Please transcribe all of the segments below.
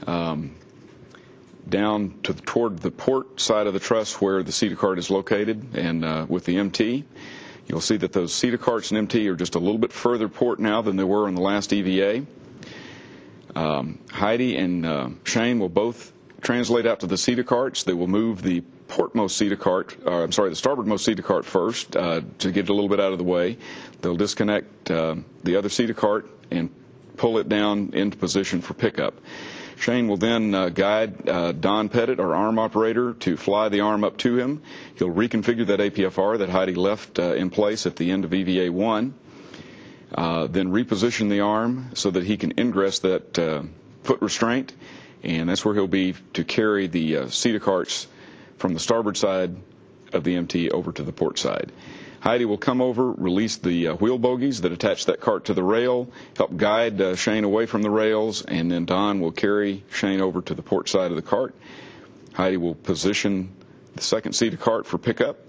down toward the port side of the truss where the CETA cart is located, and with the MT. You'll see that those CETA carts and MT are just a little bit further port now than they were in the last EVA. Heidi and Shane will both translate out to the CETA carts. They will move the portmost CETA cart, the starboardmost CETA cart first to get it a little bit out of the way. They'll disconnect the other CETA cart and pull it down into position for pickup. Shane will then guide Don Pettit, our arm operator, to fly the arm up to him. He'll reconfigure that APFR that Heidi left in place at the end of EVA1, then reposition the arm so that he can ingress that foot restraint, and that's where he'll be to carry the CETA carts from the starboard side of the MT over to the port side. Heidi will come over, release the wheel bogies that attach that cart to the rail, help guide Shane away from the rails, and then Don will carry Shane over to the port side of the cart. Heidi will position the second CETA cart for pickup,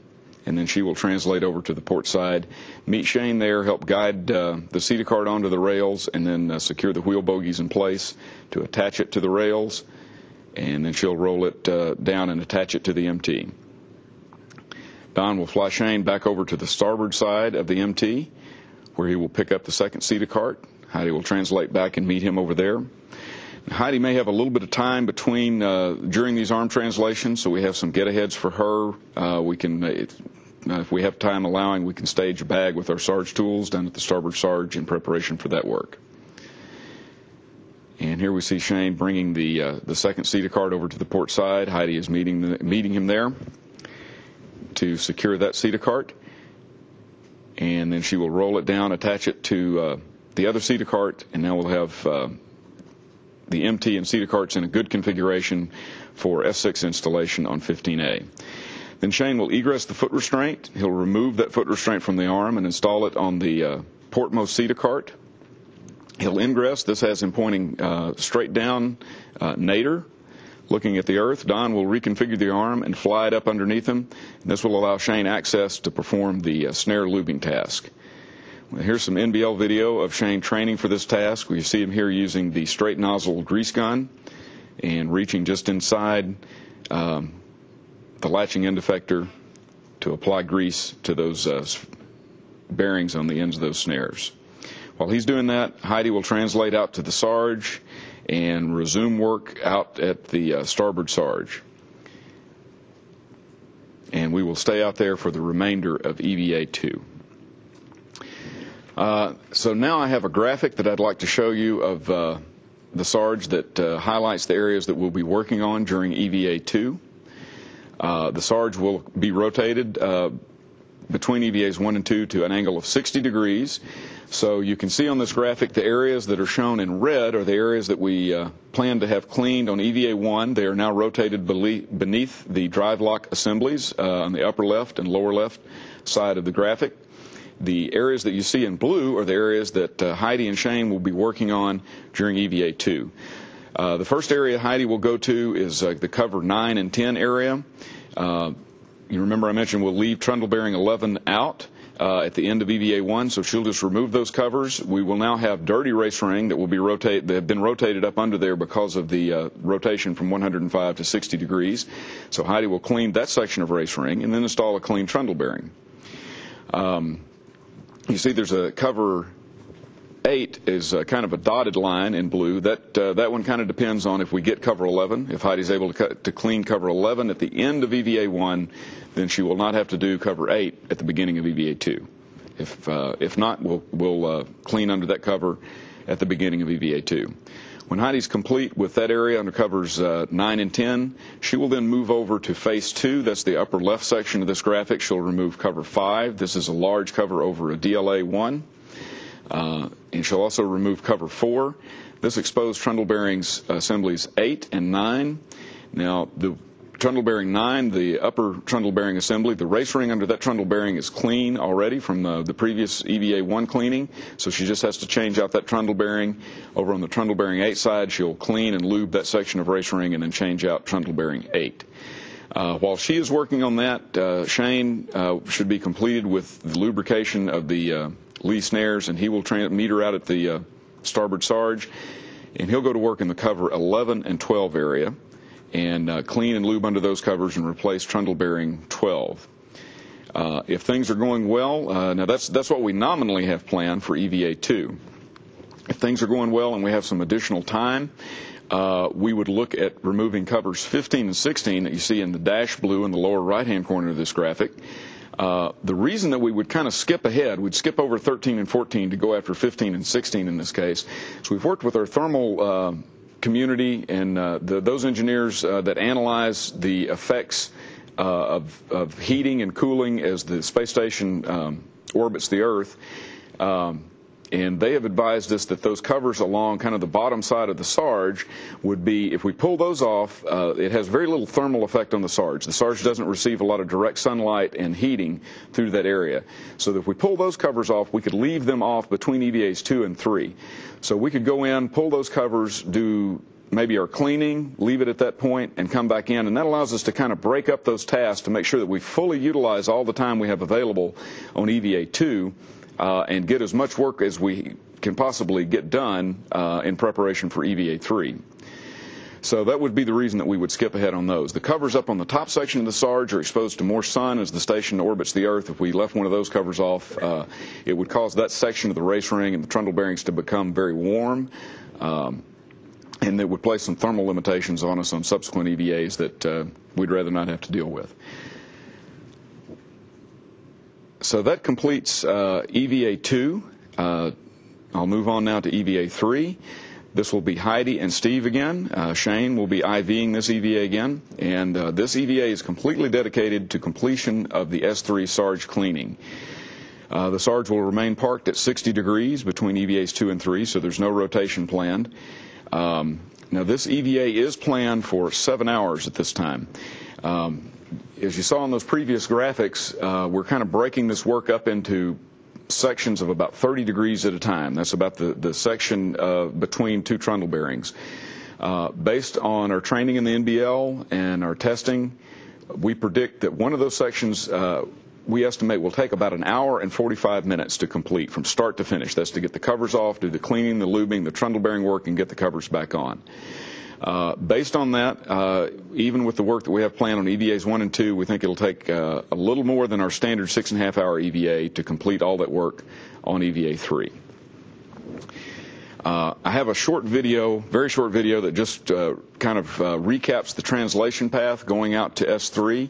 and then she will translate over to the port side, meet Shane there, help guide the CETA cart onto the rails, and then secure the wheel bogies in place to attach it to the rails, and then she'll roll it down and attach it to the MT. Don will fly Shane back over to the starboard side of the MT, where he will pick up the second CETA cart. Heidi will translate back and meet him over there. Heidi may have a little bit of time between during these arm translations, so we have some get-aheads for her. We can, if we have time allowing, we can stage a bag with our Sarge tools down at the starboard Sarge in preparation for that work. And here we see Shane bringing the second CETA cart over to the port side. Heidi is meeting him there to secure that CETA cart, and then she will roll it down, attach it to the other CETA cart, and now we'll have the MT and CETA carts in a good configuration for S6 installation on 15A. Then Shane will egress the foot restraint. He'll remove that foot restraint from the arm and install it on the portmost CETA cart. He'll ingress. This has him pointing straight down, nadir, looking at the earth. Don will reconfigure the arm and fly it up underneath him. And this will allow Shane access to perform the snare lubing task. Here's some NBL video of Shane training for this task. We see him here using the straight nozzle grease gun and reaching just inside the latching end effector to apply grease to those bearings on the ends of those snares. While he's doing that, Heidi will translate out to the Sarge and resume work out at the starboard Sarge. And we will stay out there for the remainder of EVA2. So now I have a graphic that I'd like to show you of the Sarge that highlights the areas that we'll be working on during EVA2. The Sarge will be rotated between EVAs 1 and 2 to an angle of 60 degrees. So you can see on this graphic the areas that are shown in red are the areas that we plan to have cleaned on EVA1. They are now rotated beneath the drive lock assemblies on the upper left and lower left side of the graphic. The areas that you see in blue are the areas that Heidi and Shane will be working on during EVA2. The first area Heidi will go to is the cover 9 and 10 area. You remember I mentioned we'll leave trundle bearing 11 out at the end of EVA1, so she'll just remove those covers. We will now have dirty race ring that will be that have been rotated up under there because of the rotation from 105 to 60 degrees. So Heidi will clean that section of race ring and then install a clean trundle bearing. You see there's a cover 8 is kind of a dotted line in blue. That one kind of depends on if we get cover 11. If Heidi's able to clean cover 11 at the end of EVA1, then she will not have to do cover 8 at the beginning of EVA2. If not, we'll clean under that cover at the beginning of EVA2. When Heidi's complete with that area under covers 9 and 10, she will then move over to phase 2. That's the upper left section of this graphic. She'll remove cover 5. This is a large cover over a DLA 1. And she'll also remove cover 4. This exposed trundle bearings assemblies 8 and 9. Now, the trundle bearing 9, the upper trundle bearing assembly, the race ring under that trundle bearing is clean already from the previous EVA1 cleaning, so she just has to change out that trundle bearing. Over on the trundle bearing 8 side, she'll clean and lube that section of race ring and then change out trundle bearing 8. While she is working on that, Shane should be completed with the lubrication of the lee snares, and he will meter out at the starboard Sarge. and he'll go to work in the cover 11 and 12 area and clean and lube under those covers and replace trundle bearing 12. If things are going well, now that's what we nominally have planned for EVA2. If things are going well and we have some additional time, we would look at removing covers 15 and 16 that you see in the dash blue in the lower right-hand corner of this graphic. The reason that we would kind of skip ahead, we'd skip over 13 and 14 to go after 15 and 16 in this case, is we've worked with our thermal community and those engineers that analyze the effects of heating and cooling as the space station orbits the Earth. And they have advised us that those covers along kind of the bottom side of the Sarge would be, if we pull those off, it has very little thermal effect on the Sarge. The Sarge doesn't receive a lot of direct sunlight and heating through that area. So that if we pull those covers off, we could leave them off between EVAs 2 and 3. So we could go in, pull those covers, do maybe our cleaning, leave it at that point, and come back in. And that allows us to kind of break up those tasks to make sure that we fully utilize all the time we have available on EVA2 and get as much work as we can possibly get done in preparation for EVA3. So that would be the reason that we would skip ahead on those. The covers up on the top section of the Sarge are exposed to more sun as the station orbits the Earth. If we left one of those covers off, it would cause that section of the race ring and the trundle bearings to become very warm. And that would place some thermal limitations on us on subsequent EVAs that we'd rather not have to deal with. So that completes EVA2. I'll move on now to EVA3. This will be Heidi and Steve again. Shane will be IVing this EVA again. And this EVA is completely dedicated to completion of the S3 Sarge cleaning. The Sarge will remain parked at 60 degrees between EVAs 2 and 3, so there's no rotation planned. Now this EVA is planned for 7 hours at this time. As you saw in those previous graphics, we're kind of breaking this work up into sections of about 30 degrees at a time. That's about the section between two trundle bearings. Based on our training in the NBL and our testing, we predict that one of those sections we estimate will take about 1 hour and 45 minutes to complete from start to finish. That's to get the covers off, do the cleaning, the lubing, the trundle bearing work, and get the covers back on. Based on that, even with the work that we have planned on EVAs 1 and 2, we think it'll take a little more than our standard 6.5 hour EVA to complete all that work on EVA 3. I have a short video, very short video, that just kind of recaps the translation path going out to S3.